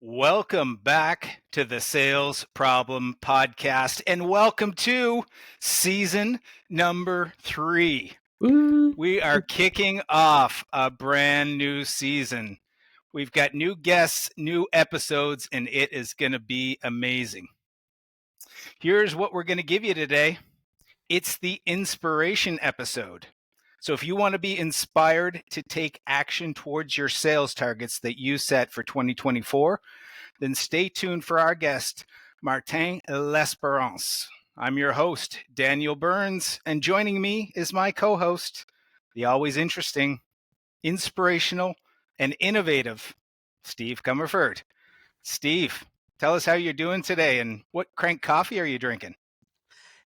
Welcome back to the Sales Problem Podcast, and welcome to season number 3. We are kicking off a brand new season. We've got new guests, new episodes, and it is going to be amazing. Here's what we're going to give you today. It's the inspiration episode. So if you want to be inspired to take action towards your sales targets that you set for 2024, then stay tuned for our guest, Martin Lesperance. I'm your host, Daniel Burns, and joining me is my co-host, the always interesting, inspirational, and innovative Steve Comerford. Steve, tell us how you're doing today and what crank coffee are you drinking?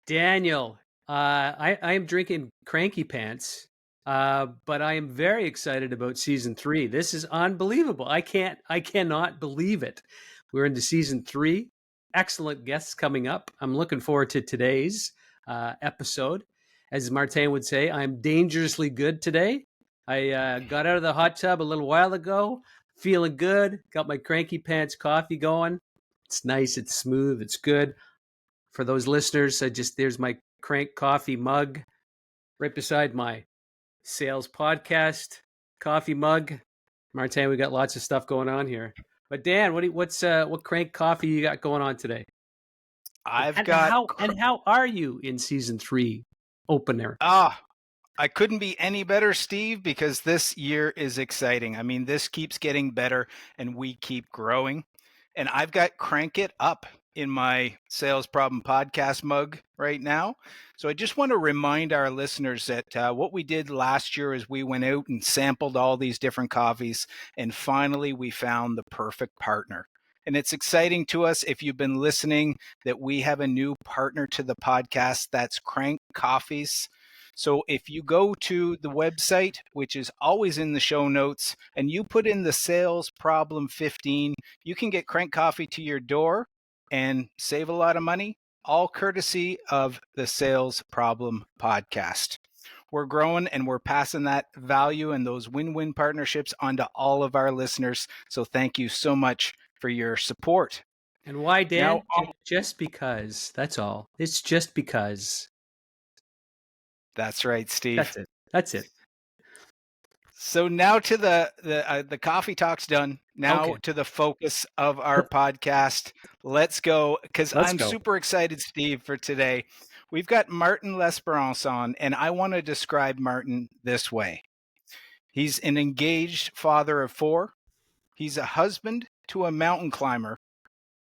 Daniel, I am drinking Cranky Pants, but I am very excited about season 3. This is unbelievable. I cannot believe it. We're into season 3. Excellent guests coming up. I'm looking forward to today's episode. As Martin would say, I'm dangerously good today. I got out of the hot tub a little while ago, feeling good. Got my Cranky Pants coffee going. It's nice. It's smooth. It's good. For those listeners, there's my Crank Coffee mug right beside my sales podcast coffee mug. Martin, we got lots of stuff going on here. But Dan, what Crank Coffee you got going on today? How are you in season 3 opener? I couldn't be any better, Steve, because this year is exciting. I mean, this keeps getting better and we keep growing. And I've got Crank It Up in my Sales Problem Podcast mug right now. So I just want to remind our listeners that what we did last year is we went out and sampled all these different coffees, and finally we found the perfect partner. And it's exciting to us, if you've been listening, that we have a new partner to the podcast. That's Crank Coffees. So if you go to the website, which is always in the show notes, and you put in the Sales Problem 15, you can get Crank Coffee to your door and save a lot of money, all courtesy of the Sales Problem Podcast. We're growing and we're passing that value and those win-win partnerships onto all of our listeners. So thank you so much for your support. And why, Dan? Just because. That's all. It's just because. That's right, Steve. That's it. So now to the coffee talk's done. Now to the focus of our podcast. Let's go, because I'm super excited, Steve, for today. We've got Martin Lesperance on, and I want to describe Martin this way. He's an engaged father of 4. He's a husband to a mountain climber.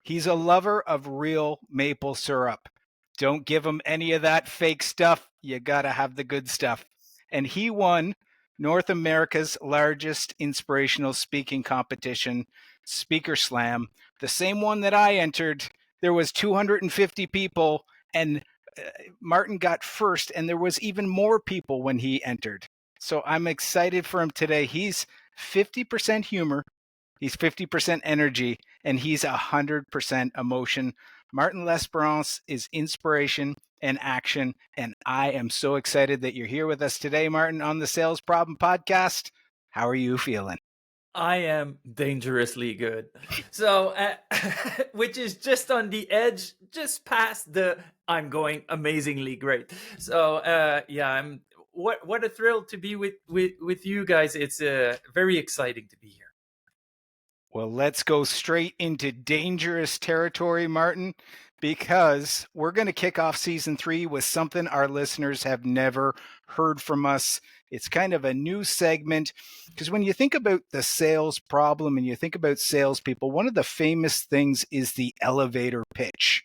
He's a lover of real maple syrup. Don't give him any of that fake stuff. You got to have the good stuff. And he won North America's largest inspirational speaking competition, Speaker Slam, the same one that I entered. There was 250 people, and Martin got first, and there was even more people when he entered. So I'm excited for him today. He's 50% humor, he's 50% energy, and he's 100% emotion. Martin Lesperance is inspiration and action, and I am so excited that you're here with us today, Martin, on the Sales Problem Podcast. How are you feeling? I am dangerously good. So, which is just on the edge, just past the I'm going amazingly great. So, I'm what a thrill to be with you guys. It's very exciting to be here. Well, let's go straight into dangerous territory, Martin, because we're going to kick off season 3 with something our listeners have never heard from us. It's kind of a new segment, because when you think about the sales problem and you think about salespeople, one of the famous things is the elevator pitch.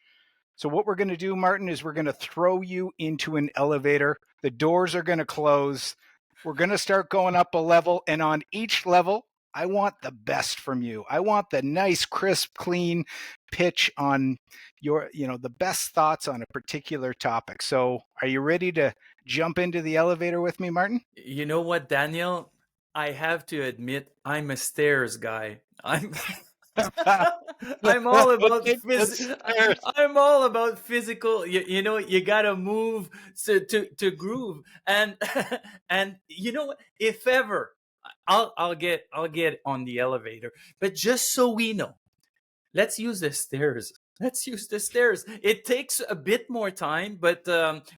So what we're going to do, Martin, is we're going to throw you into an elevator. The doors are going to close. We're going to start going up a level, and on each level, I want the best from you. I want the nice, crisp, clean pitch on your, the best thoughts on a particular topic. So are you ready to jump into the elevator with me, Martin? You know what, Daniel? I have to admit, I'm a stairs guy. I'm all about I'm all about physical. You gotta move to groove, and you know what? If ever I'll get on the elevator, but just so we know, let's use the stairs. Let's use the stairs. It takes a bit more time, but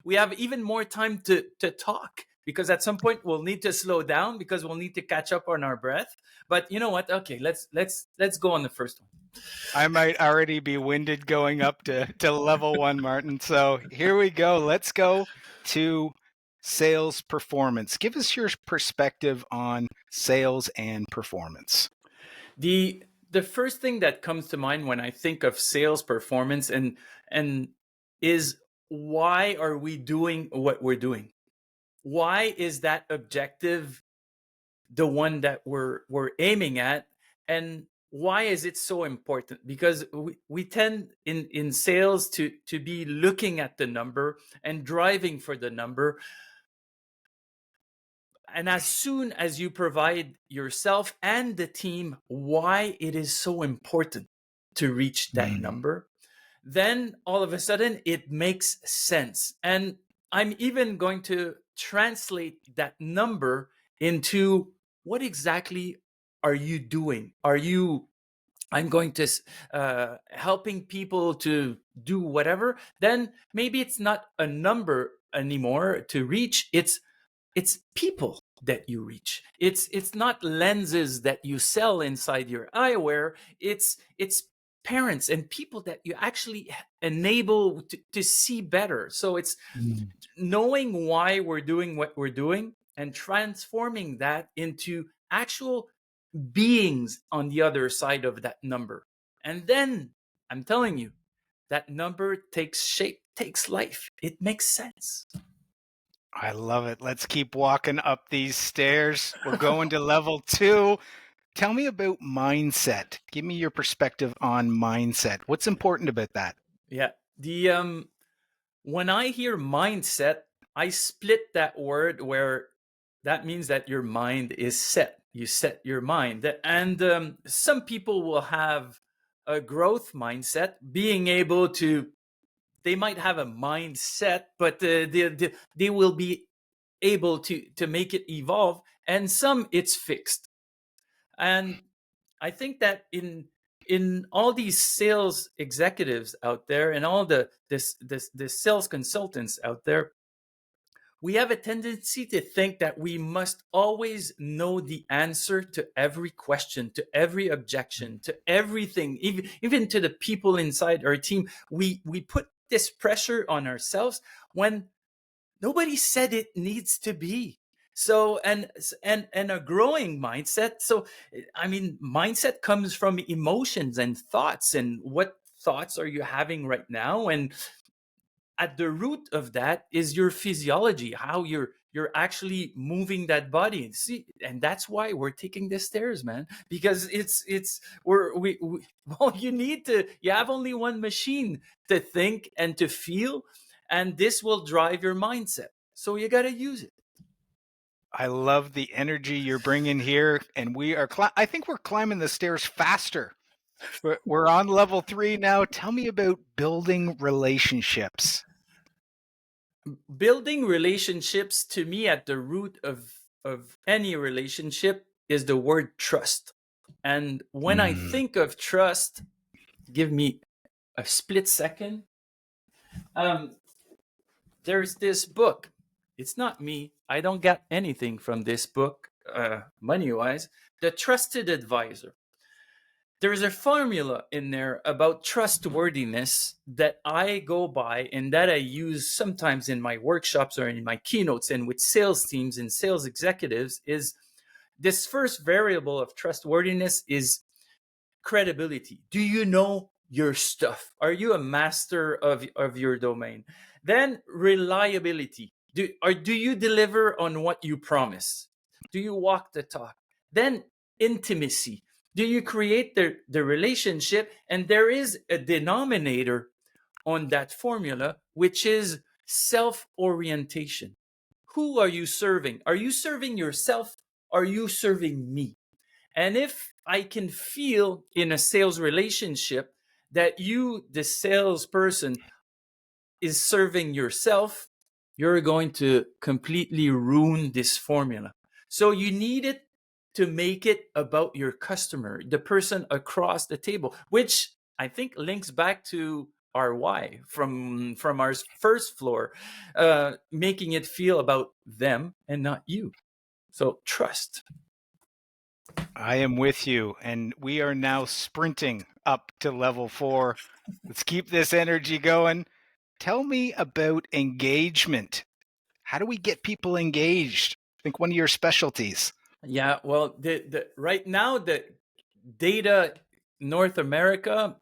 we have even more time to talk, because at some point we'll need to slow down because we'll need to catch up on our breath. But you know what? Okay, let's go on the first one. I might already be winded going up to level 1, Martin. So here we go. Let's go to sales performance. Give us your perspective on sales and performance. The first thing that comes to mind when I think of sales performance and is, why are we doing what we're doing? Why is that objective the one that we're aiming at? And why is it so important? Because we tend in sales to be looking at the number and driving for the number. And as soon as you provide yourself and the team why it is so important to reach that number, then all of a sudden it makes sense. And I'm even going to translate that number into, what exactly are you doing? I'm going to helping people to do whatever. Then maybe it's not a number anymore to reach. It's people that you reach. It's not lenses that you sell inside your eyewear. It's parents and people that you actually enable to see better. So it's knowing why we're doing what we're doing and transforming that into actual beings on the other side of that number. And then I'm telling you, that number takes shape, takes life. It makes sense. I love it. Let's keep walking up these stairs. We're going to level 2. Tell me about mindset. Give me your perspective on mindset. What's important about that? Yeah. When I hear mindset, I split that word, where that means that your mind is set. You set your mind. And some people will have a growth mindset, being able to, they might have a mindset, but they will be able to make it evolve. And some, it's fixed. And I think that in all these sales executives out there and all the sales consultants out there, we have a tendency to think that we must always know the answer to every question, to every objection, to everything, even to the people inside our team. We put this pressure on ourselves when nobody said it needs to be. So and a growing mindset. So I mean, mindset comes from emotions and thoughts, and what thoughts are you having right now? And at the root of that is your physiology, how you're actually moving that body. See, and that's why we're taking the stairs, man, because we well, you have only one machine to think and to feel, and this will drive your mindset, so you got to use it. I love the energy you're bringing here, and I think we're climbing the stairs faster. We're on level 3 now. Tell me about building relationships. Building relationships, to me, at the root of any relationship is the word trust. And when I think of trust, give me a split second. There's this book. It's not me. I don't get anything from this book, money-wise. The Trusted Advisor. There's a formula in there about trustworthiness that I go by and that I use sometimes in my workshops or in my keynotes and with sales teams and sales executives. Is this first variable of trustworthiness is credibility. Do you know your stuff? Are you a master of your domain? Then reliability. Do you deliver on what you promise? Do you walk the talk? Then intimacy. Do you create the relationship? And there is a denominator on that formula, which is self-orientation. Who are you serving? Are you serving yourself? Are you serving me? And if I can feel in a sales relationship that you, the salesperson, is serving yourself, you're going to completely ruin this formula. So you need it to make it about your customer, the person across the table, which I think links back to our why from our first floor, making it feel about them and not you. So trust. I am with you, and we are now sprinting up to level 4. Let's keep this energy going. Tell me about engagement. How do we get people engaged? I think one of your specialties. Yeah, well, the right now the data North America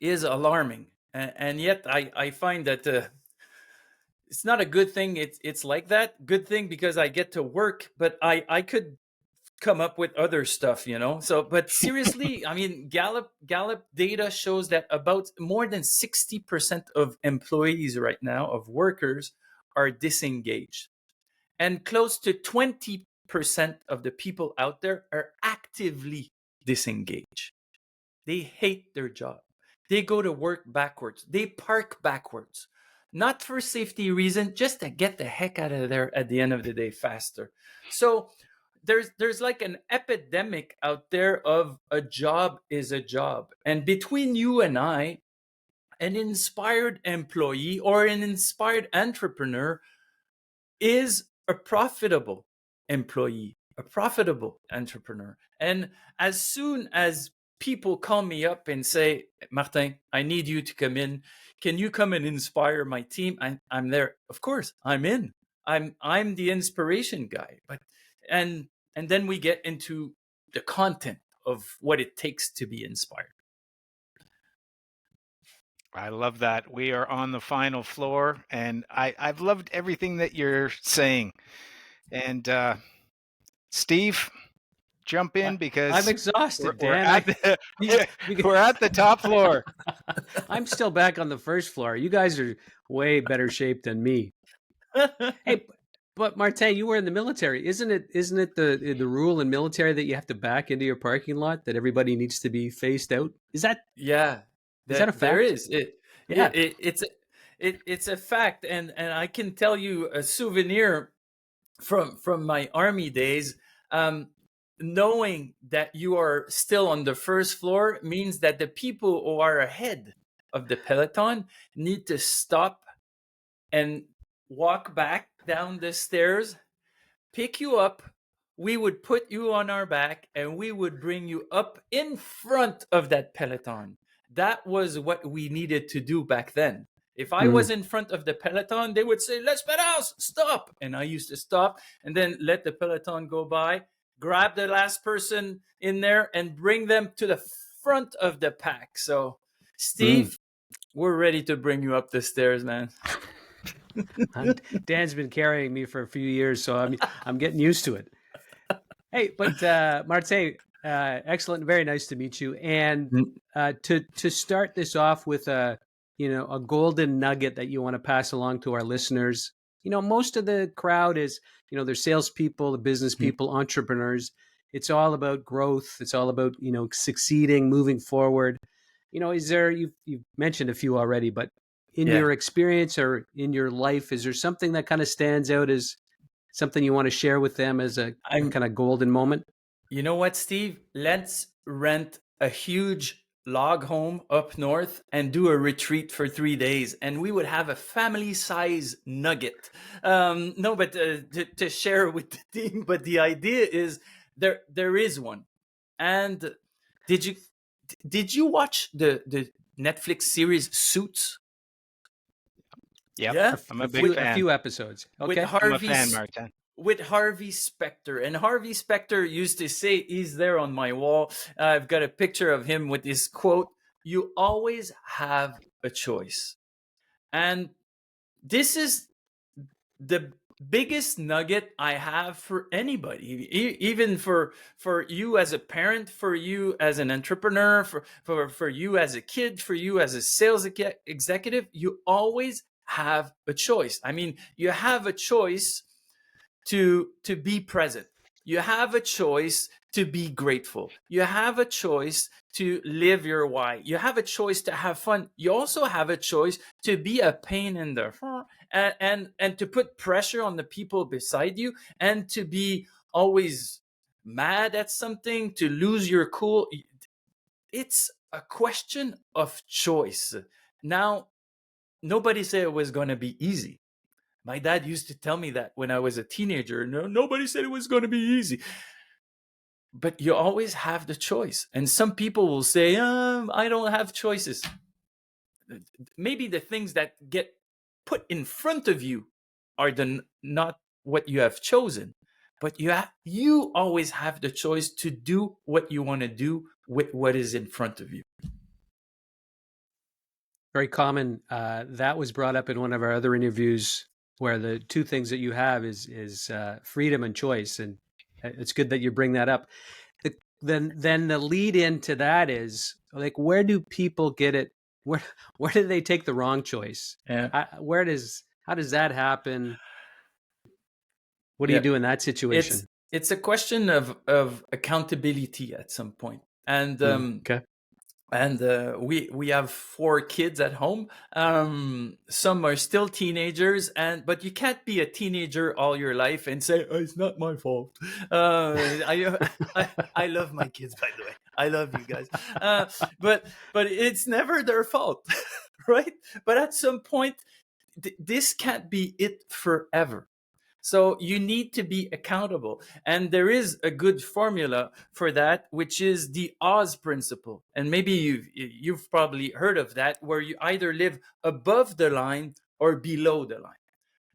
is alarming, and yet I find that it's not a good thing. It's like that. Good thing because I get to work, but I could come up with other stuff, So, but seriously, I mean, Gallup data shows that about more than 60% of employees right now, of workers, are disengaged, and close to 20% of the people out there are actively disengaged. They hate their job. They go to work backwards. They park backwards. Not for safety reason, just to get the heck out of there at the end of the day faster. So there's like an epidemic out there of a job is a job. And between you and I, an inspired employee or an inspired entrepreneur is a profitable employee, a profitable entrepreneur. And as soon as people call me up and say, Martin, I need you to come in. Can you come and inspire my team? I'm there. Of course, I'm in. I'm the inspiration guy. And then we get into the content of what it takes to be inspired. I love that. We are on the final floor, and I've loved everything that you're saying. And Steve, jump in because I'm exhausted, we're Dan. we're at the top floor. I'm still back on the first floor. You guys are way better shape than me. Hey, but Martin, you were in the military. Isn't it the rule in military that you have to back into your parking lot, that everybody needs to be faced out? Is that Is that a fact? There is. It's a fact, and I can tell you a souvenir from my army days. Knowing that you are still on the first floor means that the people who are ahead of the peloton need to stop and walk back down the stairs, pick you up. We would put you on our back and we would bring you up in front of that peloton. That was what we needed to do back then. If I was in front of the peloton, they would say, Lesperance, stop. And I used to stop and then let the peloton go by, grab the last person in there and bring them to the front of the pack. So, Steve, we're ready to bring you up the stairs, man. Dan's been carrying me for a few years, so I'm getting used to it. Hey, but Martin, excellent, very nice to meet you. And to start this off with a golden nugget that you want to pass along to our listeners. Most of the crowd is, they're salespeople, the business people, entrepreneurs. It's all about growth. It's all about succeeding, moving forward. Is there, you've mentioned a few already, but in your experience or in your life, is there something that kind of stands out as something you want to share with them as a kind of golden moment? You know what, Steve? Let's rent a huge log home up north and do a retreat for 3 days, and we would have a family-size nugget. No, but to share with the team. But the idea is there is one. And did you watch the Netflix series Suits? Yep. Yeah, I'm a big fan. A few episodes. Okay, I'm a fan, Martin. With Harvey Specter. And Harvey Specter used to say, he's there on my wall. I've got a picture of him with this quote, "You always have a choice." And this is the biggest nugget I have for anybody, even for you as a parent, for you as an entrepreneur, for you as a kid, for you as a sales executive. You always have a choice. I mean, you have a choice to be present. You have a choice to be grateful. You have a choice to live your why. You have a choice to have fun. You also have a choice to be a pain in the and to put pressure on the people beside you, and to be always mad at something, to lose your cool. It's a question of choice. Now, nobody said it was going to be easy. My dad used to tell me that when I was a teenager. No, nobody said it was going to be easy. But you always have the choice. And some people will say, I don't have choices. Maybe the things that get put in front of you are not what you have chosen. But you always have the choice to do what you want to do with what is in front of you. Very common. That was brought up in one of our other interviews, where the two things that you have is freedom and choice, and it's good that you bring that up. Then the lead into that is, like, where do people get it? Where do they take the wrong choice? Yeah. How does that happen? What do you do in that situation? It's a question of accountability at some point. And okay. And we have 4 kids at home. Some are still teenagers, but you can't be a teenager all your life and say, it's not my fault. I love my kids, by the way. I love you guys. But it's never their fault, right? But at some point, this can't be it forever. So you need to be accountable. And there is a good formula for that, which is the Oz principle. And maybe you've probably heard of that, where you either live above the line or below the line.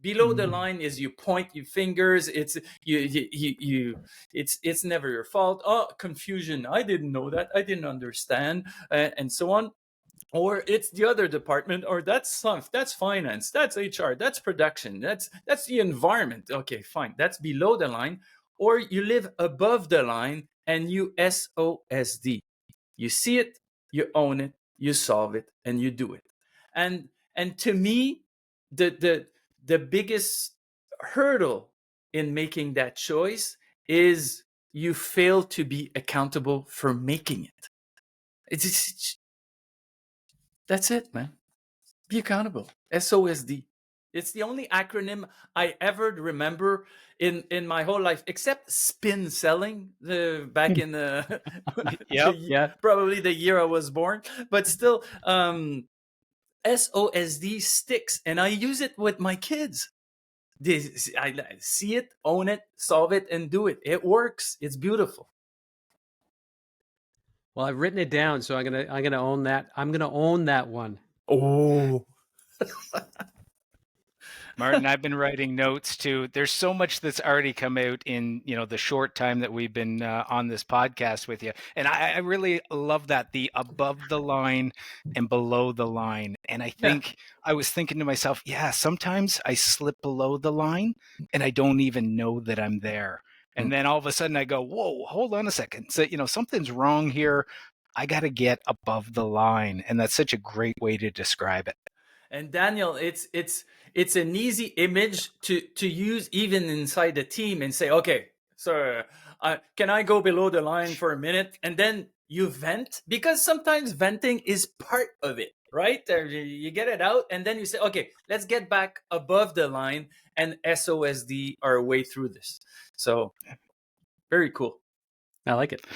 Below the line is you point your fingers. It's it's never your fault. Oh, confusion. I didn't know that. I didn't understand, and so on. Or it's the other department, or that's finance, that's HR, that's production, that's the environment. Okay, fine, that's below the line. Or you live above the line and you SOSD. You see it, you own it, you solve it, and you do it. And to me, the biggest hurdle in making that choice is you fail to be accountable for making it. It's that's it, man. Be accountable. SOSD. It's the only acronym I ever remember in my whole life, except spin selling back in the probably the year I was born. But still, SOSD sticks, and I use it with my kids. I see it, own it, solve it, and do it. It works. It's beautiful. Well, I've written it down, so I'm gonna own that. I'm gonna own that one. Oh. Martin, I've been writing notes too. There's so much that's already come out in, the short time that we've been on this podcast with you. And I really love that, the above the line and below the line. And I think I was thinking to myself, sometimes I slip below the line and I don't even know that I'm there. And then all of a sudden I go, whoa, hold on a second. So, something's wrong here. I got to get above the line. And that's such a great way to describe it. And Daniel, it's an easy image to use even inside the team and say, okay, so can I go below the line for a minute? And then you vent, because sometimes venting is part of it, right? You get it out and then you say, okay, let's get back above the line and SOSD our way through this. So very cool. I like it.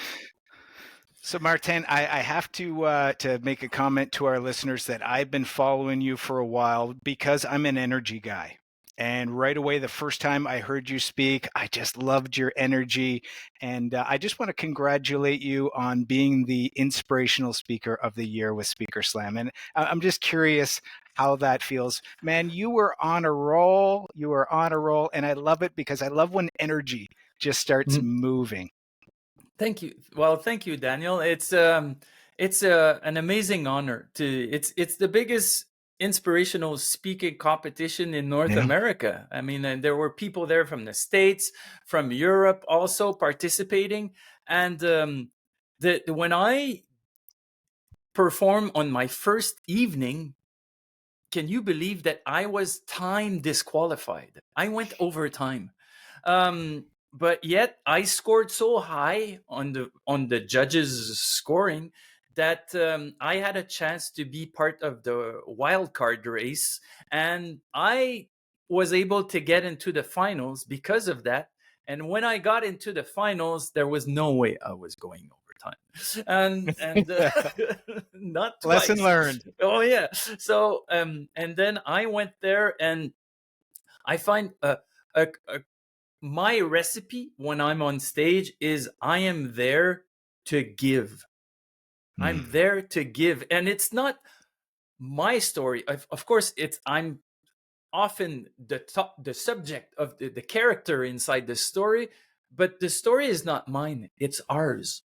So Martin, I have to make a comment to our listeners that I've been following you for a while because I'm an energy guy. And right away, the first time I heard you speak, I just loved your energy. And I just want to congratulate you on being the Inspirational Speaker of the Year with Speaker Slam. And I'm just curious how that feels. Man, you were on a roll. And I love it because I love when energy just starts moving. Thank you. Well, thank you, Daniel. It's an amazing honor it's the biggest inspirational speaking competition in North America. I mean, and there were people there from the States, from Europe also participating. And when I performed on my first evening, can you believe that I was time disqualified? I went overtime. But yet I scored so high on the judges' scoring that I had a chance to be part of the wild card race, and I was able to get into the finals because of that. And when I got into the finals, there was no way I was going overtime. time, and not twice. Lesson learned. Oh yeah. So and then I went there, and I find my recipe when I'm on stage is I am there to give. I'm there to give, and it's not my story. Of course, I'm often the subject of the character inside the story, but the story is not mine, it's ours.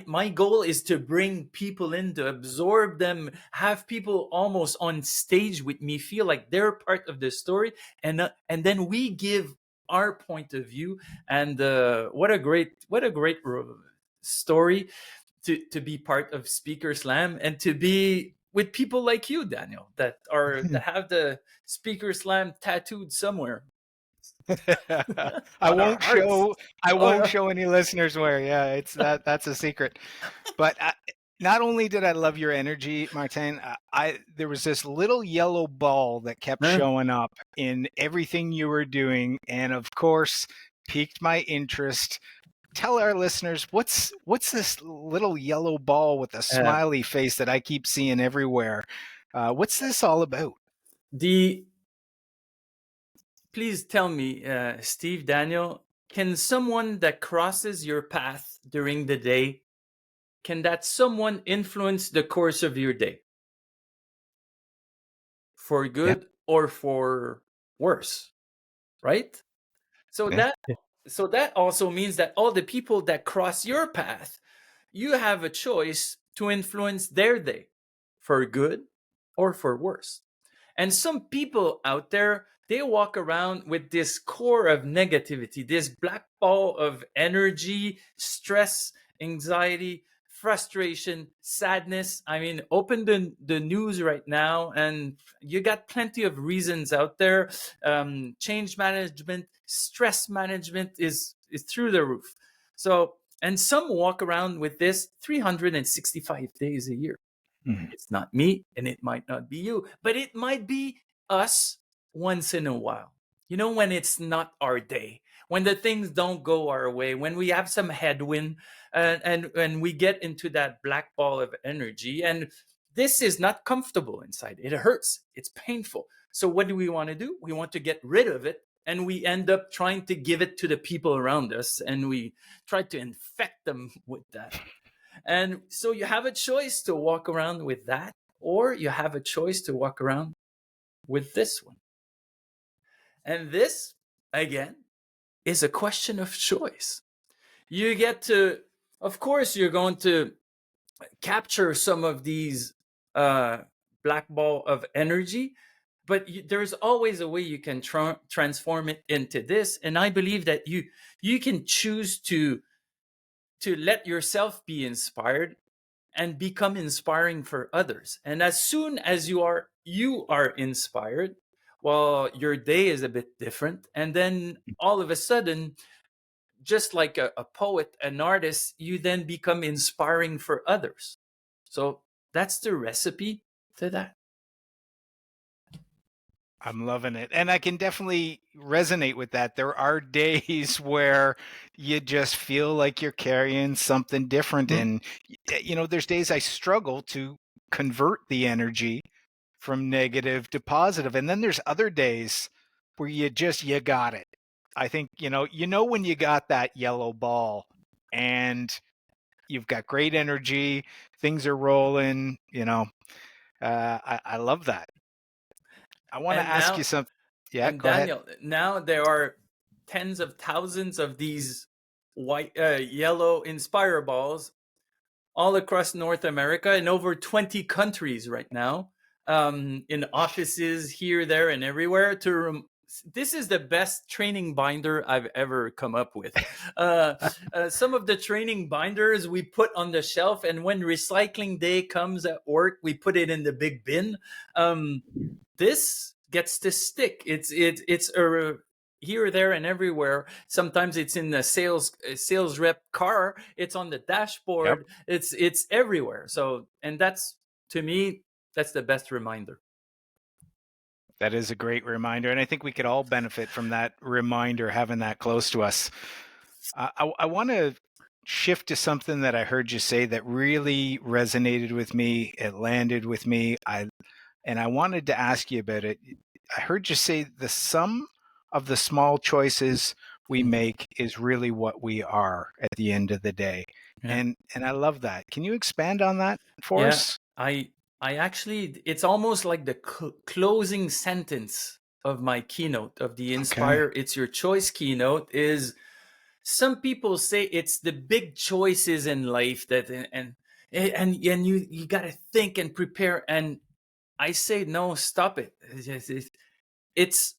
My goal is to bring people in, to absorb them, have people almost on stage with me feel like they're part of the story, and then we give our point of view. And what a great story to be part of Speaker Slam, and to be with people like you, Daniel, that have the Speaker Slam tattooed somewhere. I won't show any listeners where. Yeah, it's that's a secret. But not only did I love your energy, Martin, there was this little yellow ball that kept showing up in everything you were doing, and of course piqued my interest. Tell our listeners, what's this little yellow ball with a smiley face that I keep seeing everywhere? What's this all about? Please tell me, Steve, Daniel, can someone that crosses your path during the day, can that someone influence the course of your day? For good or for worse, right? So that also means that all the people that cross your path, you have a choice to influence their day for good or for worse. And some people out there, they walk around with this core of negativity, this black ball of energy, stress, anxiety, frustration, sadness. I mean, open the news right now, and you got plenty of reasons out there. Change management, stress management is through the roof. So, and some walk around with this 365 days a year. It's not me, and it might not be you, but it might be us once in a while. You know, when it's not our day, when the things don't go our way, when we have some headwind, and we get into that black ball of energy, and this is not comfortable inside. It hurts. It's painful. So what do? We want to get rid of it, and we end up trying to give it to the people around us, and we try to infect them with that. And so you have a choice to walk around with that, or you have a choice to walk around with this one. And this, again, is a question of choice. You get to, of course, you're going to capture some of these black ball of energy, but there's always a way you can transform it into this. And I believe that you can choose to let yourself be inspired and become inspiring for others. And as soon as you are inspired, well, your day is a bit different. And then all of a sudden, just like a poet, an artist, you then become inspiring for others. So that's the recipe to that. I'm loving it. And I can definitely resonate with that. There are days where you just feel like you're carrying something different. And, there's days I struggle to convert the energy from negative to positive. And then there's other days where you got it. I think, when you got that yellow ball and you've got great energy, things are rolling, I love that. I want to ask you something. Yeah, and go Daniel, ahead. Now there are tens of thousands of these yellow Inspire balls all across North America, in over 20 countries right now, in offices here, there, and everywhere. This is the best training binder I've ever come up with. Some of the training binders we put on the shelf, and when recycling day comes at work, we put it in the big bin. This gets to stick. It's here, there, and everywhere. Sometimes it's in the sales rep car. It's on the dashboard. Yep. It's everywhere. So, and that's, to me, that's the best reminder. That is a great reminder, and I think we could all benefit from that reminder, having that close to us. I want to shift to something that I heard you say that really resonated with me. It landed with me. And I wanted to ask you about it. I heard you say the sum of the small choices we make is really what we are at the end of the day. Yeah. And I love that. Can you expand on that for us? I actually, it's almost like the closing sentence of my keynote of the Inspire It's Your Choice keynote is, some people say it's the big choices in life that and you got to think and prepare, and I say no, stop it. It's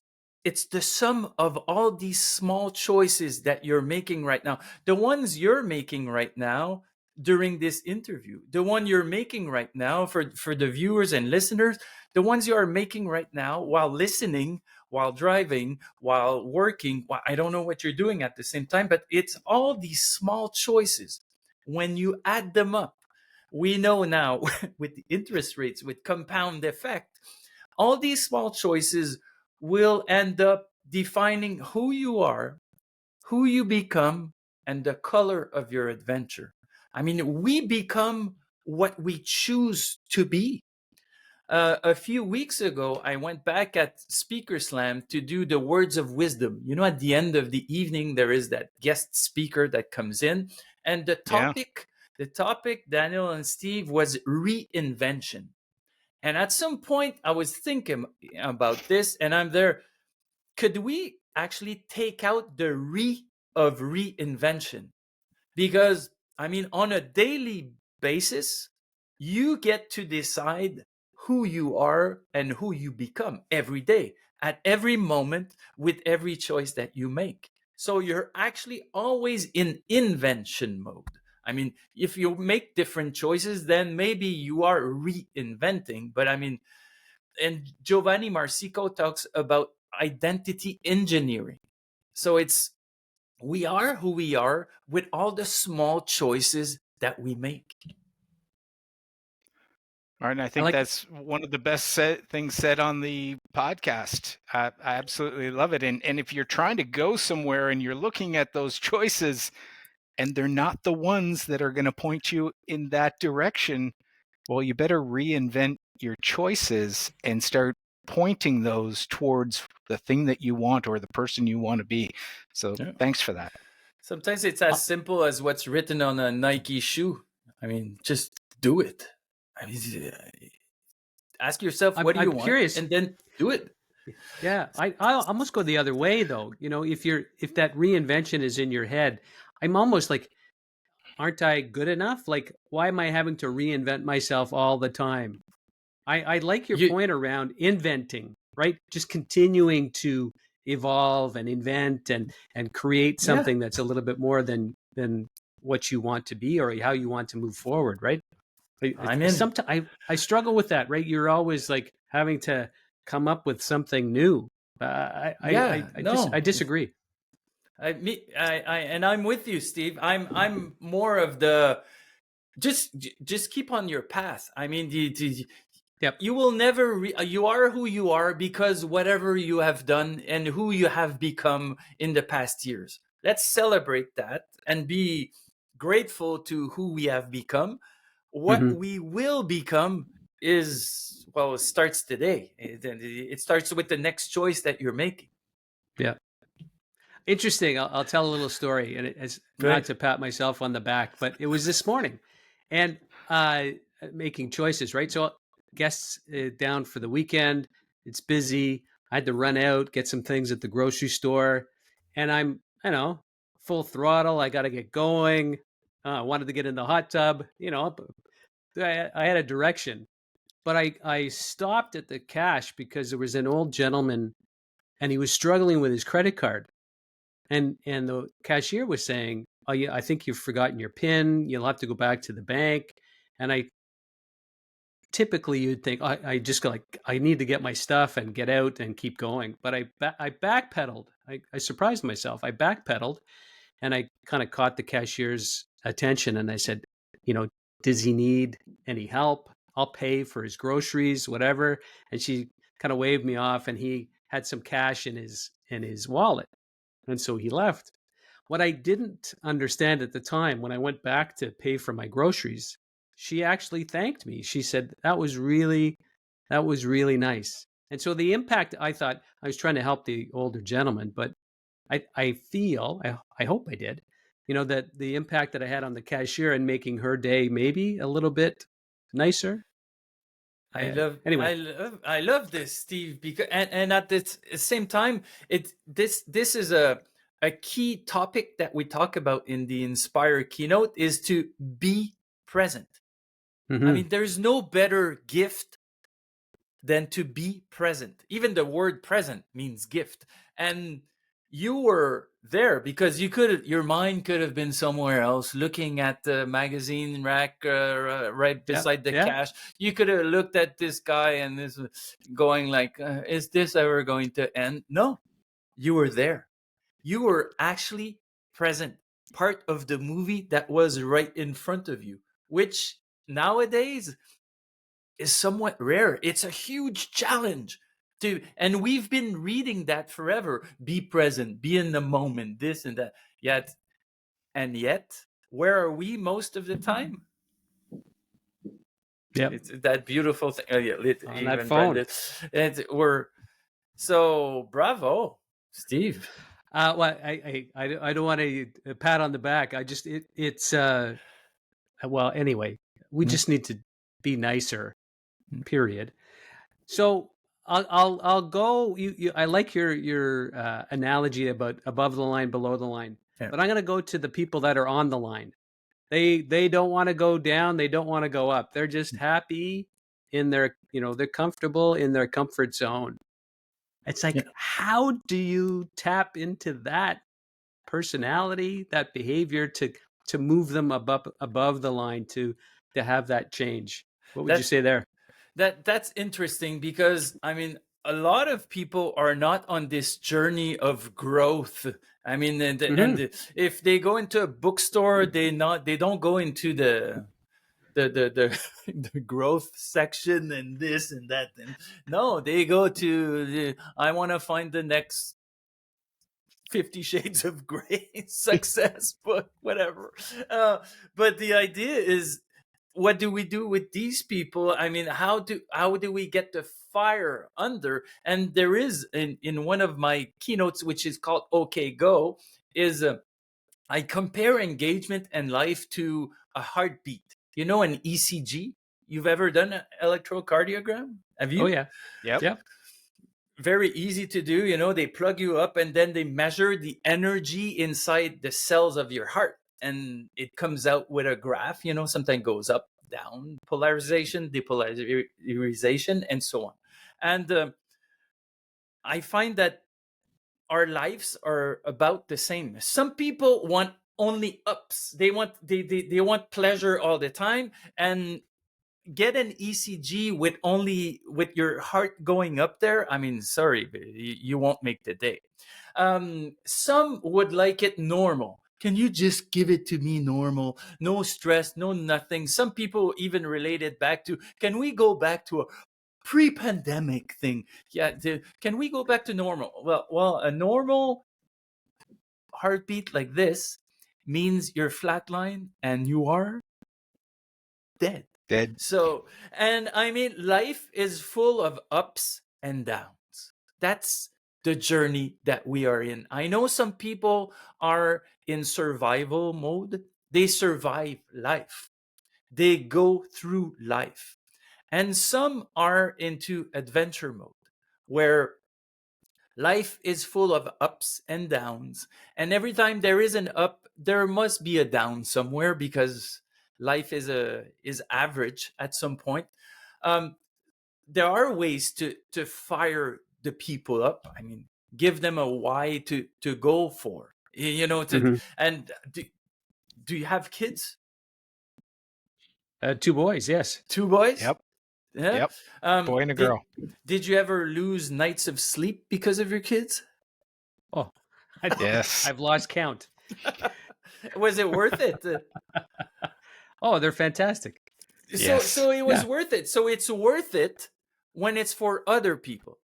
the sum of all these small choices that you're making right now, the ones you're making right now during this interview, the one you're making right now for the viewers and listeners, the ones you are making right now while listening, while driving, while working. I don't know what you're doing at the same time, but it's all these small choices. When you add them up, we know now with the interest rates, with compound effect, all these small choices will end up defining who you are, who you become, and the color of your adventure. I mean, we become what we choose to be. A few weeks ago, I went back at Speaker Slam to do the words of wisdom. You know, at the end of the evening, there is that guest speaker that comes in, and the topic, Daniel and Steve, was reinvention. And at some point, I was thinking about this, and I'm there. Could we actually take out the of reinvention? Because, I mean, on a daily basis, you get to decide who you are and who you become every day, at every moment, with every choice that you make. So you're actually always in invention mode. I mean, if you make different choices, then maybe you are reinventing. But I mean, and Giovanni Marsico talks about identity engineering. So it's, we are who we are with all the small choices that we make. Martin, I think that's one of the best things said on the podcast. I absolutely love it. And if you're trying to go somewhere and you're looking at those choices and they're not the ones that are going to point you in that direction, well, you better reinvent your choices and start pointing those towards the thing that you want or the person you want to be. So thanks for that. Sometimes it's as simple as what's written on a Nike shoe. I mean, just do it. I mean, ask yourself, what do you want? Curious. And then do it. Yeah, I almost go the other way though. You know, if that reinvention is in your head, I'm almost like, aren't I good enough? Like, why am I having to reinvent myself all the time? I like your point around inventing, right? Just continuing to evolve and invent and create something that's a little bit more than what you want to be or how you want to move forward, right? Sometimes I struggle with that, right? You're always like having to come up with something new. I disagree. And I'm with you, Steve. I'm more of the just keep on your path. I mean, you will never you are who you are because whatever you have done and who you have become in the past years. Let's celebrate that and be grateful to who we have become. What we will become is, well, it starts today. It starts with the next choice that you're making. Yeah. Interesting. I'll tell a little story, and it's not to pat myself on the back, but it was this morning, and making choices, right? So guests down for the weekend. It's busy. I had to run out, get some things at the grocery store, and I'm, full throttle. I got to get going. I wanted to get in the hot tub. I had a direction, but I stopped at the cash because there was an old gentleman, and he was struggling with his credit card. And the cashier was saying, "Oh, yeah, I think you've forgotten your PIN. You'll have to go back to the bank." And typically you'd think, I just go like, I need to get my stuff and get out and keep going. But I backpedaled. I surprised myself. I backpedaled, and I kind of caught the cashier's attention, and I said, does he need any help? I'll pay for his groceries, whatever. And she kind of waved me off, and he had some cash in his wallet. And so he left. What I didn't understand at the time when I went back to pay for my groceries, she actually thanked me. She said, that was really nice. And so the impact, I thought I was trying to help the older gentleman, but I feel, I hope I did, that the impact that I had on the cashier and making her day maybe a little bit nicer. Anyway. I love this, Steve, because and at the same time, this is a key topic that we talk about in the Inspire keynote, is to be present. Mm-hmm. I mean, there's no better gift than to be present. Even the word present means gift. And you were there because your mind could have been somewhere else, looking at the magazine rack right beside the cash. You could have looked at this guy and this going like, is this ever going to end? No, you were there. You were actually present, part of the movie that was right in front of you, which nowadays is somewhat rare. It's a huge challenge and we've been reading that forever. Be present, be in the moment, this and that. Yet, where are we most of the time? Yeah, it's that beautiful thing. Oh, yeah, on that phone. So bravo, Steve. Well, I don't want a pat on the back. I just it's well, anyway, we just need to be nicer. Period. So I'll go. I like your analogy about above the line, below the line. Yeah. But I'm going to go to the people that are on the line. They don't want to go down. They don't want to go up. They're just happy in their, they're comfortable in their comfort zone. It's like, how do you tap into that personality, that behavior to move them above the line to have that change? What would you say there? That's interesting, because I mean, a lot of people are not on this journey of growth. I mean, and if they go into a bookstore, they don't go into the growth section and this and that. And no, they go to I want to find the next 50 Shades of Grey success book, whatever. But the idea is, what do we do with these people? I mean, how do we get the fire under? And there is in one of my keynotes, which is called OK Go, is I compare engagement and life to a heartbeat. An ECG. You've ever done an electrocardiogram? Have you? Oh yeah. Yep. Very easy to do. They plug you up and then they measure the energy inside the cells of your heart. And it comes out with a graph, sometimes goes up, down, polarization, depolarization, and so on. And I find that our lives are about the same. Some people want only ups. They want pleasure all the time, and get an ECG with your heart going up there. I mean, sorry, you won't make the day. Some would like it normal. Can you just give it to me normal? No stress, no nothing. Some people even relate it back to, can we go back to a pre-pandemic thing? Yeah, can we go back to normal? Well, a normal heartbeat like this means you're flatline and you are dead. So, and I mean, life is full of ups and downs. That's the journey that we are in. I know some people are in survival mode. They survive life. They go through life. And some are into adventure mode, where life is full of ups and downs. And every time there is an up, there must be a down somewhere, because life is average at some point. There are ways to fire the people up. I mean, give them a why to go for. And do you have kids? 2 boys, yes. 2 boys? Yep. Yeah. Yep. Boy and a girl. Did you ever lose nights of sleep because of your kids? Oh, yes. I've lost count. Was it worth it? Oh, they're fantastic. So it was worth it. So it's worth it when it's for other people.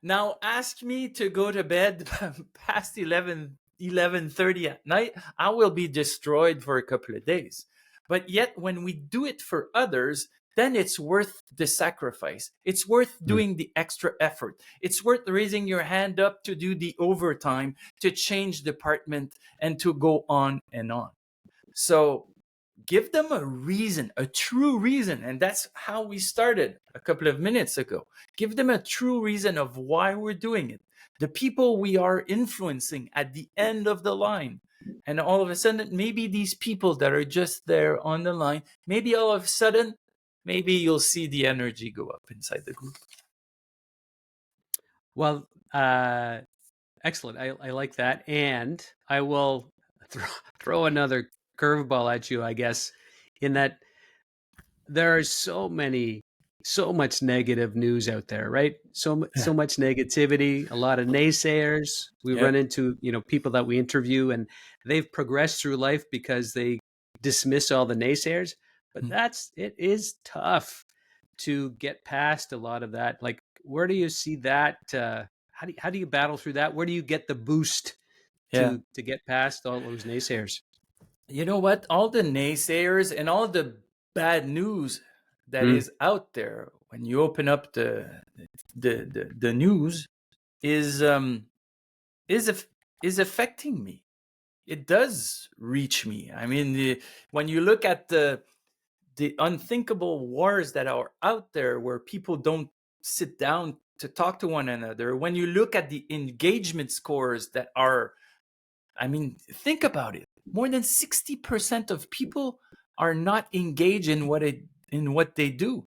Now ask me to go to bed past 11 11:30 at night, I will be destroyed for a couple of days. But yet when we do it for others, then it's worth the sacrifice. It's worth doing the extra effort. It's worth raising your hand up to do the overtime, to change department, and to go on and on. So give them a reason, a true reason. And that's how we started a couple of minutes ago. Give them a true reason of why we're doing it. The people we are influencing at the end of the line. And all of a sudden, maybe these people that are just there on the line, maybe all of a sudden, maybe you'll see the energy go up inside the group. Well, excellent. I like that. And I will throw another curveball at you, I guess, in that there are so much negative news out there, right? So much negativity, a lot of naysayers. We run into, people that we interview, and they've progressed through life because they dismiss all the naysayers. But it is tough to get past a lot of that. Like, where do you see that? How do you battle through that? Where do you get the boost to get past all those naysayers? You know what? All the naysayers and all the bad news that is out there, when you open up the news, is affecting me. It does reach me. I mean, when you look at the unthinkable wars that are out there, where people don't sit down to talk to one another, when you look at the engagement scores that are, I mean, think about it. More than 60% of people are not engaged in what they do.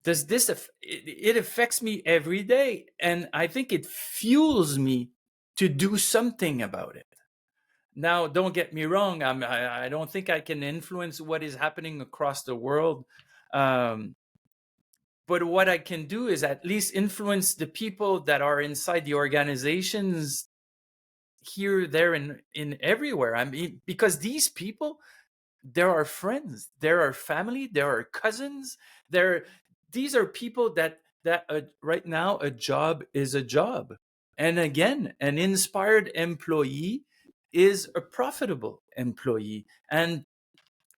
Does this it affects me every day, and I think it fuels me to do something about it. Now, don't get me wrong. I don't think I can influence what is happening across the world. But what I can do is at least influence the people that are inside the organizations here, there, and in everywhere. I mean, because these people, there are friends, there are family, there are cousins. These are people that right now, a job is a job. And again, an inspired employee is a profitable employee. And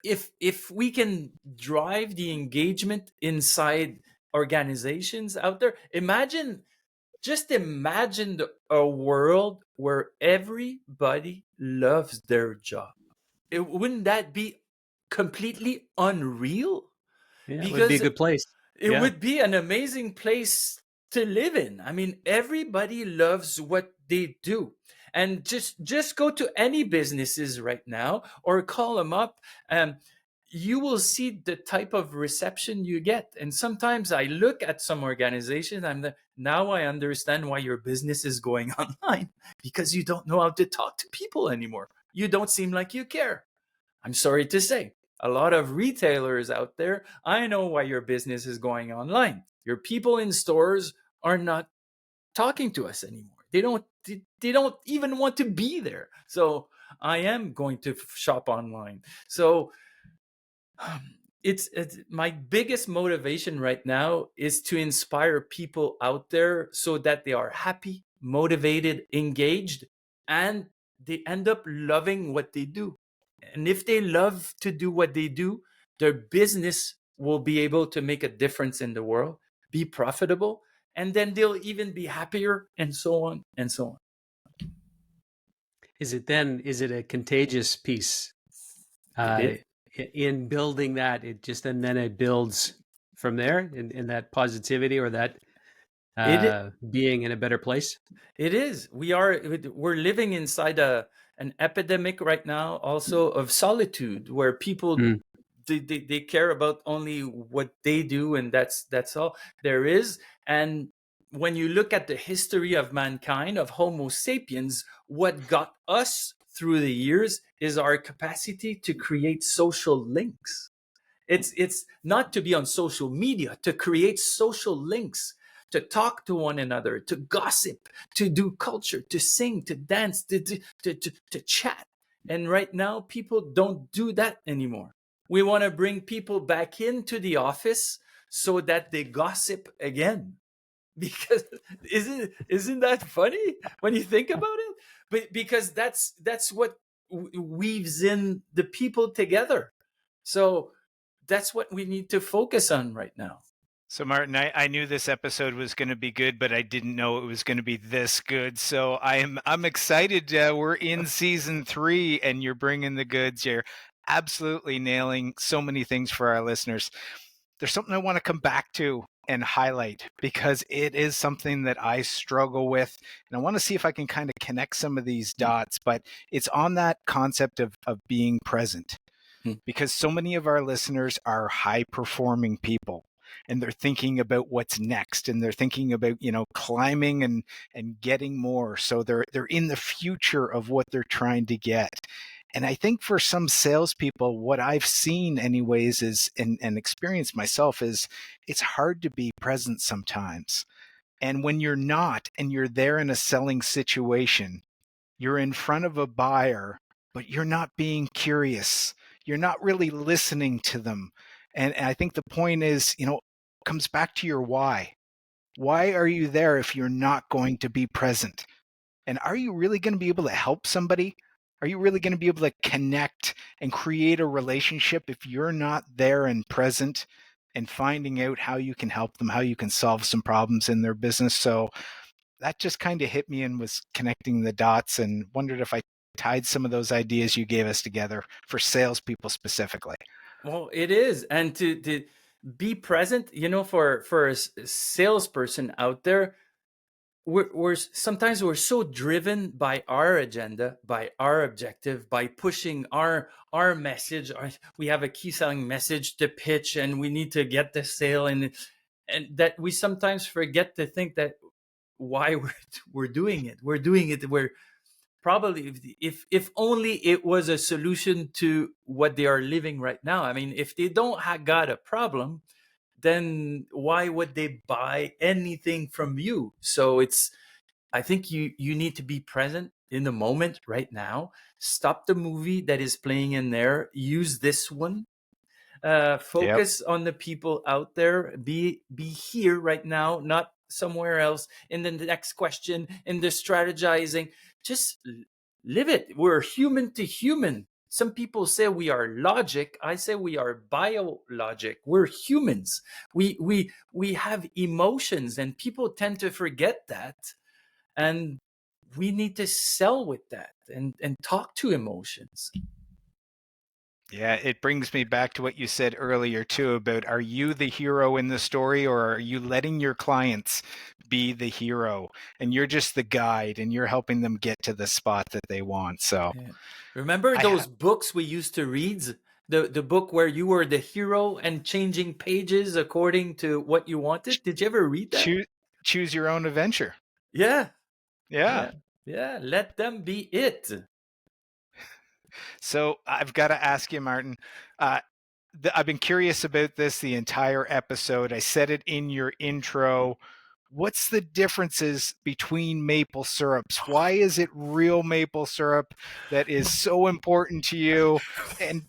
if we can drive the engagement inside organizations out there, just imagine a world where everybody loves their job. Wouldn't that be completely unreal? Yeah, it would be a good place. It would be an amazing place to live in. I mean, everybody loves what they do. And just go to any businesses right now or call them up. You will see the type of reception you get. And sometimes I look at some organizations, now I understand why your business is going online, because you don't know how to talk to people anymore. You don't seem like you care. I'm sorry to say, a lot of retailers out there, I know why your business is going online. Your people in stores are not talking to us anymore. They don't even want to be there. So I am going to shop online. So it's my biggest motivation right now is to inspire people out there so that they are happy, motivated, engaged, and they end up loving what they do. And if they love to do what they do, their business will be able to make a difference in the world, be profitable, and then they'll even be happier, and so on and so on. Is it a contagious piece? In building that, and then it builds from there in that positivity, or that being in a better place. It is. We're living inside an epidemic right now, also of solitude, where people they care about only what they do, and that's all there is. And when you look at the history of mankind, of Homo sapiens, what got us through the years is our capacity to create social links. It's not to be on social media, to create social links, to talk to one another, to gossip, to do culture, to sing, to dance, to chat. And right now, people don't do that anymore. We want to bring people back into the office so that they gossip again. because isn't that funny when you think about it? But because that's what weaves in the people together. So that's what we need to focus on right now. So Martin, I knew this episode was going to be good, but I didn't know it was going to be this good. So I'm excited. We're in season 3, and you're bringing the goods. You're absolutely nailing so many things for our listeners. There's something I want to come back to and highlight because it is something that I struggle with, and I want to see if I can kind of connect some of these dots. But it's on that concept of being present, because so many of our listeners are high performing people, and they're thinking about what's next, and they're thinking about, climbing and getting more. So they're in the future of what they're trying to get. And I think for some salespeople, what I've seen anyways is, and experienced myself, is it's hard to be present sometimes. And when you're not, and you're there in a selling situation, you're in front of a buyer, but you're not being curious. You're not really listening to them. And I think the point is, comes back to your why. Why are you there if you're not going to be present? And are you really going to be able to help somebody? Are you really going to be able to connect and create a relationship if you're not there and present and finding out how you can help them, how you can solve some problems in their business? So that just kind of hit me and was connecting the dots, and wondered if I tied some of those ideas you gave us together for salespeople specifically. Well, it is. And to be present, for a salesperson out there, we're sometimes we're so driven by our agenda, by our objective, by pushing our message. We have a key selling message to pitch, and we need to get the sale, and that we sometimes forget to think that why we're doing it. We're probably, if only it was a solution to what they are living right now. I mean, if they don't got a problem, then why would they buy anything from you? So I think you need to be present in the moment right now. Stop the movie that is playing in there. Use this one. Focus on the people out there. Be here right now, not somewhere else. In the next question, in the strategizing, just live it. We're human to human. Some people say we are logic. I say we are biologic. We're humans. We have emotions, and people tend to forget that. And we need to sell with that and talk to emotions. Yeah, it brings me back to what you said earlier too about, are you the hero in the story, or are you letting your clients be the hero and you're just the guide and you're helping them get to the spot that they want? So yeah. Remember those books we used to read? The book where you were the hero and changing pages according to what you wanted? Did you ever read that? Choose your own adventure. Yeah. Yeah. Let them be it. So I've got to ask you, Martin, I've been curious about this the entire episode. I said it in your intro. What's the differences between maple syrups? Why is it real maple syrup that is so important to you? And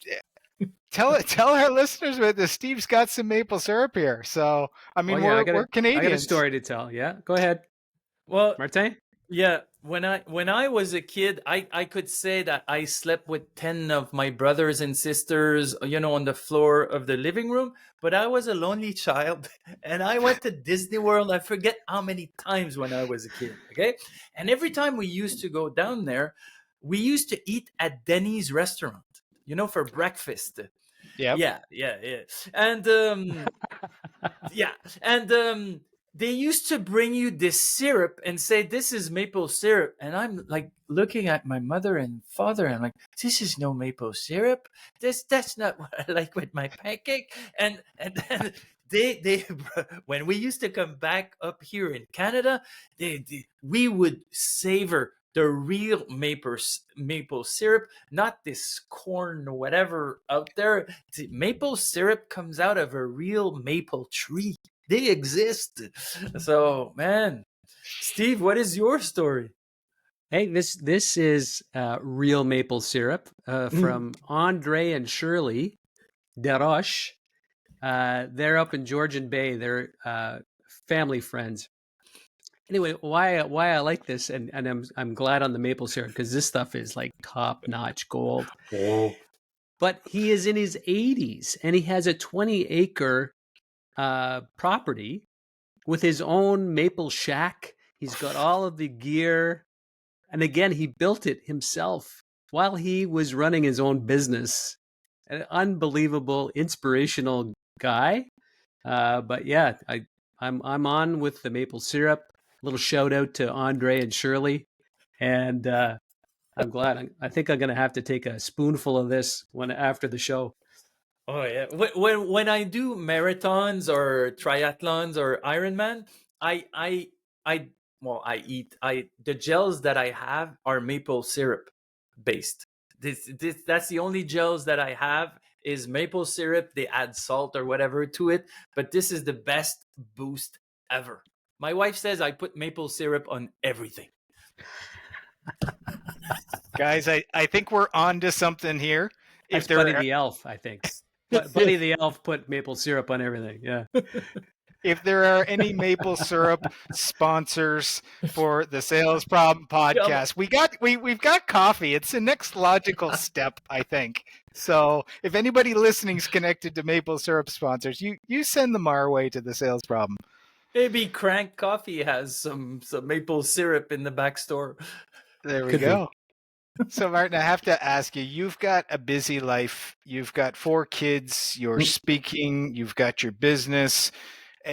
tell our listeners about this. Steve's got some maple syrup here. So, I mean, we're Canadians. I got a story to tell. Yeah, go ahead. Well, Martin? Yeah, when I was a kid, I could say that I slept with 10 of my brothers and sisters, on the floor of the living room, but I was a lonely child and I went to Disney World. I forget how many times when I was a kid, okay? And every time we used to go down there, we used to eat at Denny's restaurant, for breakfast. Yep. Yeah. And they used to bring you this syrup and say, this is maple syrup. And I'm like looking at my mother and father, and I'm like, this is no maple syrup. That's not what I like with my pancake. And then they when we used to come back up here in Canada, we would savor the real maple syrup, not this corn or whatever out there. The maple syrup comes out of a real maple tree. They exist. So, man, Steve, what is your story? Hey, this is real maple syrup from Andre and Shirley Deroche. They're up in Georgian Bay. They're family friends. Anyway, why I like this, and I'm glad on the maple syrup, because this stuff is like top-notch gold. Oh. But he is in his 80s, and he has a 20-acre property with his own maple shack. He's got all of the gear. And again, he built it himself while he was running his own business. An unbelievable, inspirational guy. But yeah, I'm on with the maple syrup. A little shout out to Andre and Shirley. And I'm glad. I think I'm going to have to take a spoonful of this after the show. Oh yeah. When I do marathons or triathlons or Ironman, I well, I eat the gels that I have are maple syrup based. That's the only gels that I have is maple syrup. They add salt or whatever to it, but this is the best boost ever. My wife says I put maple syrup on everything. Guys, I think we're on to something here. That's Buddy the Elf, I think. But Buddy the Elf put maple syrup on everything. Yeah. If there are any maple syrup sponsors for the Sales Problem Podcast, we've got coffee. It's the next logical step, I think. So if anybody listening is connected to maple syrup sponsors, you send them our way to the Sales Problem. Maybe Crank Coffee has some maple syrup in the back store. There we go. So Martin, I have to ask you, you've got a busy life. You've got 4 kids, you're speaking, you've got your business.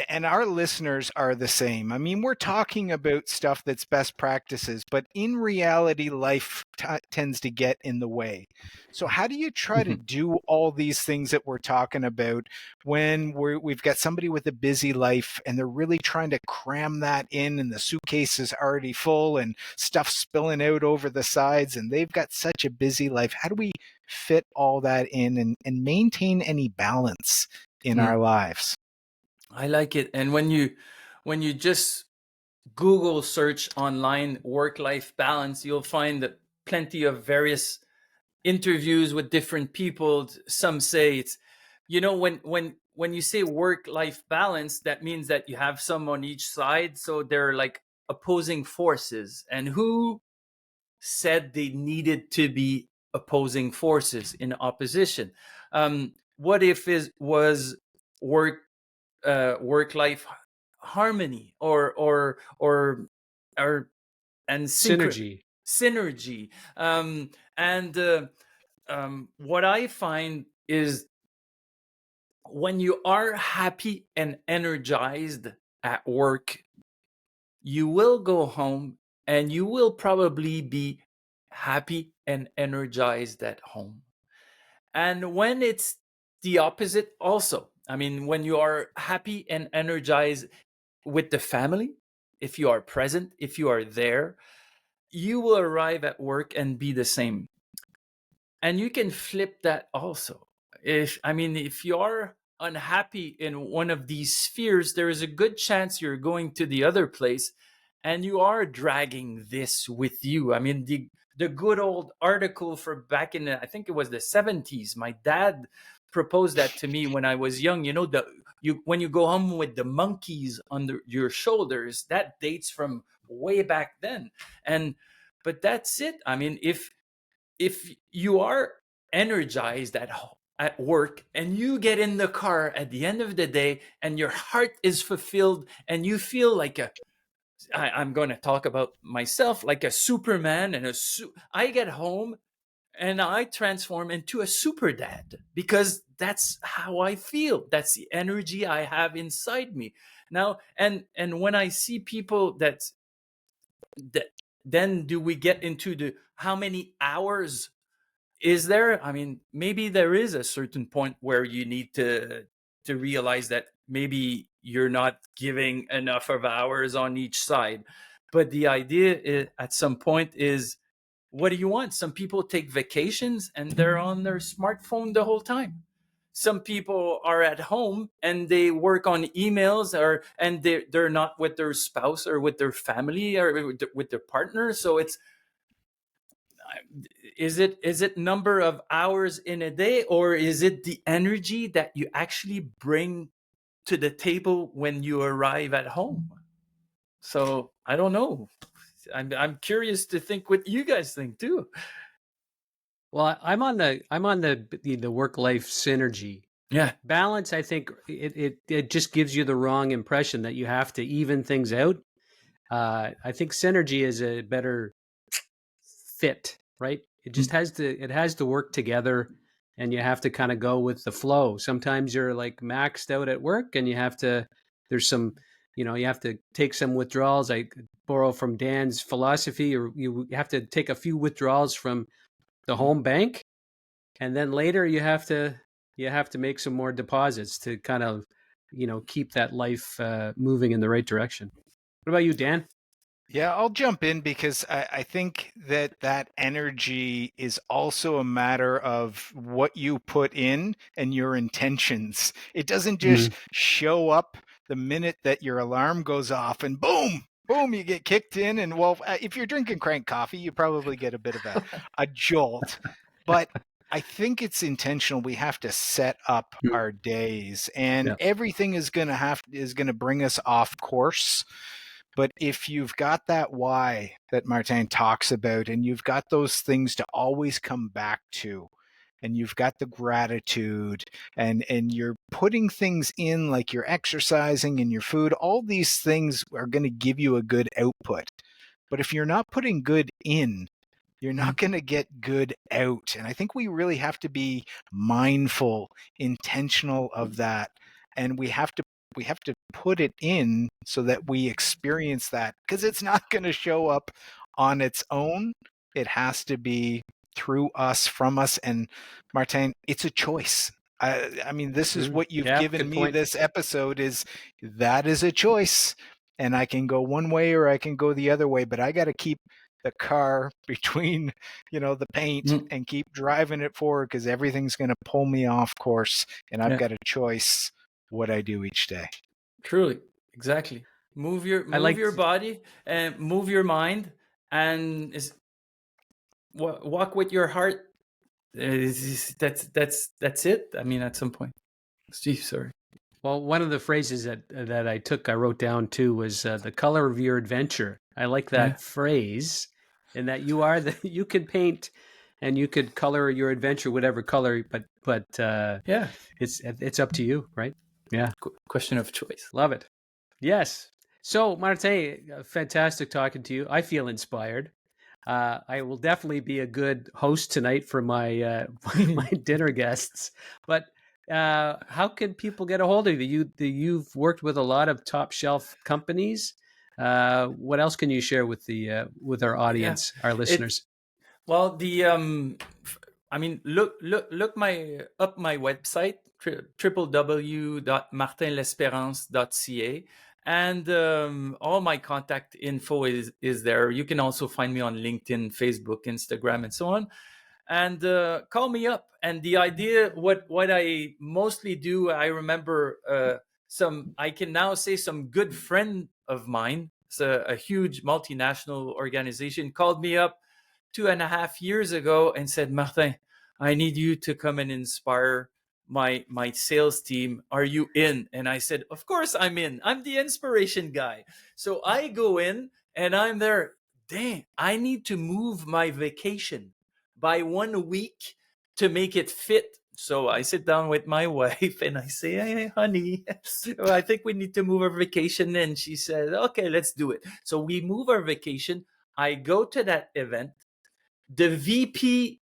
And our listeners are the same. I mean, we're talking about stuff that's best practices, but in reality, life tends to get in the way. So how do you try to do all these things that we're talking about when we've got somebody with a busy life and they're really trying to cram that in and the suitcase is already full and stuff spilling out over the sides and they've got such a busy life? How do we fit all that in and maintain any balance in our lives? I like it. And when you just Google search online work-life balance, you'll find that plenty of various interviews with different people. Some say it's, when you say work-life balance, that means that you have some on each side. So they're like opposing forces. And who said they needed to be opposing forces in opposition? What if it was work-life harmony or and synergy. What I find is when you are happy and energized at work, you will go home and you will probably be happy and energized at home. And when it's the opposite also, I mean, when you are happy and energized with the family, if you are present, if you are there, you will arrive at work and be the same. And you can flip that also. If you're unhappy in one of these spheres, there is a good chance you're going to the other place and you are dragging this with you. I mean, the good old article for back in I think it was the 70s. My dad proposed that to me when I was young. When you go home with the monkeys under your shoulders, that dates from way back then. But that's it. I mean, if you are energized at work and you get in the car at the end of the day and your heart is fulfilled and you feel like I'm going to talk about myself, like a Superman I get home and I transform into a super dad because that's how I feel. That's the energy I have inside me now. And when I see people that then do we get into the how many hours is there? I mean, maybe there is a certain point where you need to realize that maybe you're not giving enough of hours on each side. But the idea is, at some point is, what do you want? Some people take vacations and they're on their smartphone the whole time. Some people are at home and they work on emails and they're not with their spouse or with their family or with their partner. So is it number of hours in a day, or is it the energy that you actually bring to the table when you arrive at home? So I don't know. I'm curious to think what you guys think too. Well, I'm on the work-life synergy. Yeah. Balance, I think it just gives you the wrong impression that you have to even things out. I think synergy is a better fit, right? It just has to work together, and you have to kind of go with the flow. Sometimes you're like maxed out at work, and there's some, you have to take some withdrawals. I borrow from Dan's philosophy, or you have to take a few withdrawals from the home bank, and then later you have to make some more deposits to kind of keep that life moving in the right direction. What about you, Dan? Yeah, I'll jump in because I think that energy is also a matter of what you put in and your intentions. It doesn't just show up the minute that your alarm goes off and boom, you get kicked in. And well, if you're drinking crank coffee, you probably get a bit of a jolt. But I think it's intentional. We have to set up our days, and everything is going to bring us off course. But if you've got that why that Martin talks about, and you've got those things to always come back to, and you've got the gratitude, and you're putting things in like you're exercising and your food, all these things are going to give you a good output. But if you're not putting good in, you're not going to get good out. And I think we really have to be mindful, intentional of that. And we have to put it in so that we experience that, because it's not going to show up on its own. It has to be through us, from us. And Martin, it's a choice. I mean, this is what you've given me point. This episode is a choice, and I can go one way or I can go the other way, but I got to keep the car between the paint and keep driving it forward, because everything's going to pull me off course, and I've got a choice what I do each day. Truly, exactly. Move your body and move your mind, and walk with your heart. That's it. I mean, at some point. Steve, sorry. Well, one of the phrases that I wrote down too was the color of your adventure. I like that phrase, and that you can paint and you could color your adventure whatever color, but it's up to you, right? Yeah. Question of choice. Love it. Yes. So, Martin, fantastic talking to you. I feel inspired. I will definitely be a good host tonight for my my dinner guests. But how can people get a hold of you? You've worked with a lot of top shelf companies. What else can you share with with our audience, our listeners? Look my website, www.martinlesperance.ca, and all my contact info is there. You can also find me on LinkedIn, Facebook, Instagram, and so on. And call me up. And the idea, what I mostly do, I remember I can now say some good friend of mine, it's a huge multinational organization, called me up 2.5 years ago and said, Martin, I need you to come and inspire my sales team. Are you in? And I said, of course I'm in. I'm the inspiration guy. So I go in and I'm there. Dang, I need to move my vacation by 1 week to make it fit. So I sit down with my wife and I say, hey, honey, I think we need to move our vacation. And she said, okay, let's do it. So we move our vacation. I go to that event. The VP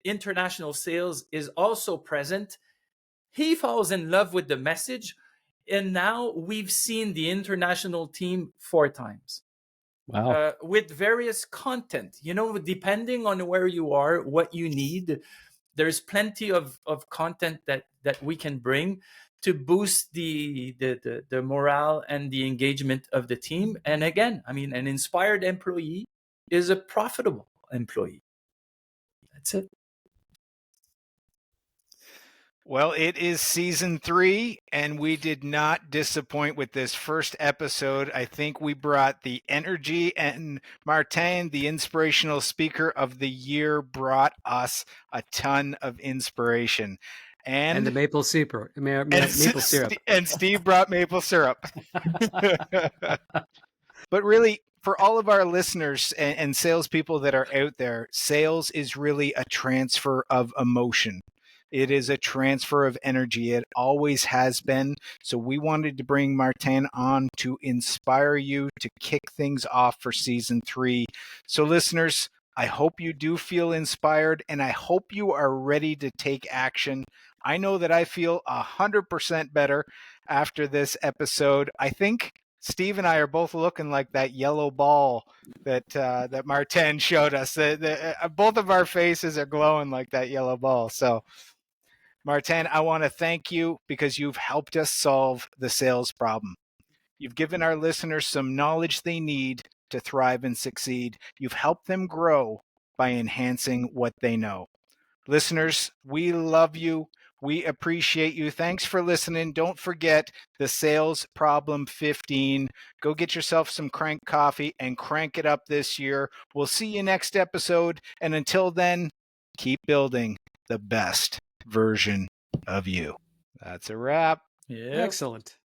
international sales is also present. He falls in love with the message. And now we've seen the international team 4 times. Wow. With various content, depending on where you are, what you need, there's plenty of content that we can bring to boost the morale and the engagement of the team. And again, I mean, an inspired employee is a profitable employee. That's it. Well, it is season 3, and we did not disappoint with this first episode. I think we brought the energy, and Martin, the inspirational speaker of the year, brought us a ton of inspiration. And the maple syrup. Maple syrup. And Steve brought maple syrup. But really, for all of our listeners and salespeople that are out there, sales is really a transfer of emotion. It is a transfer of energy. It always has been. So we wanted to bring Martin on to inspire you to kick things off for season 3. So listeners, I hope you do feel inspired, and I hope you are ready to take action. I know that I feel 100% better after this episode. I think Steve and I are both looking like that yellow ball that Martin showed us. Both of our faces are glowing like that yellow ball. So, Martin, I want to thank you because you've helped us solve the sales problem. You've given our listeners some knowledge they need to thrive and succeed. You've helped them grow by enhancing what they know. Listeners, we love you. We appreciate you. Thanks for listening. Don't forget the Sales Problem 15. Go get yourself some crank coffee and crank it up this year. We'll see you next episode. And until then, keep building the best version of you. That's a wrap. Yeah. Excellent.